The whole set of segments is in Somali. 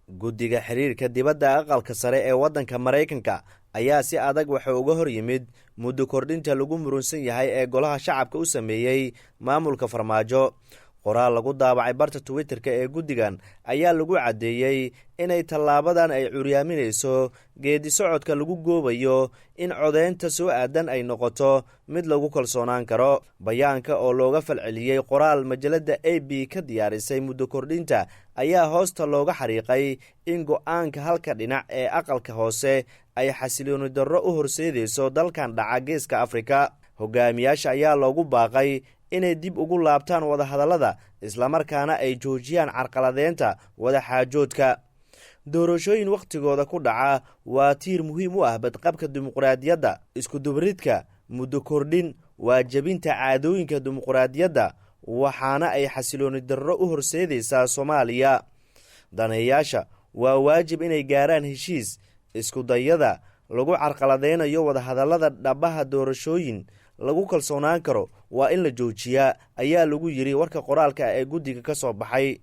guddiga xiriirka dibadda aqalka sare ee waddanka Maraykanka ayaa si adag waxa uga hor yimid muddo kordhinta lagu murunsan yahay ee golaha shacabka u sameeyey maamulka farmaajo. qoraal lagu daabacay barta Twitter-ka ee guddigan ayaa lagu caddeeyey inay tallaabadan ay curyaaminayso geedi socodka lagu goobayo in codeynta soo aadan ay noqoto mid lagu kalsoonaan karo. bayaanka oo looga falceliyey qoraal majalada AB ka diyaarisay muddo kordhinta ayaa hoosta looga xariiqay in go'aanka halka dhinac ee aqalka hoose ay xasilooni darro u horseedayso dalkan dhaca geeska Afrika. hogaamiyaasha ayaa loogu baaqay inay dib ugu laabtaan wadahadallada islamarkaana ay joojiyaan carqaladeynta wadaxaajoodka. doorashooyin wakhtigooda ku dhaca waa tiir muhiim u ah badqabka dimuqraadiyadda. iskudubaridka muddo kordhin waa jebinta caadooyinka dimuqraadiyadda, waxaana ay xasilooni darro u horseedaysaa Soomaaliya. daneeyaasha waa waajib inay gaaraan heshiis. iskudayada lagu carqaladeynayo wadahadallada dhabaha doorashooyin lagu kalsoonaan karo waa in la joojiyaa, ayaa lagu yiri warka qoraalka ee guddiga ka soo baxay.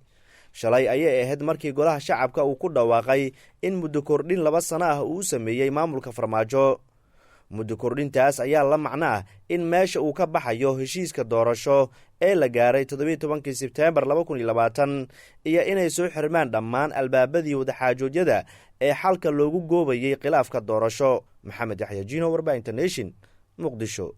shalay ayay ahayd markii golaha shacabka uu ku dhawaaqay in muddo kordhin 2 sano ah uu sameeyey maamulka farmaajo. muddo kordhintaas ayaa la macno ah in meesha uu ka baxayo heshiiska doorasho ee la gaaray 17 Sebteembar 2020 iyo inay soo xirmaan dhammaan albaabadii wadaxaajoodyada ee xalka loogu goobayay khilaafka doorasho. Maxamed Yaxya Jino, Warbaahinta Nation, Muqdisho.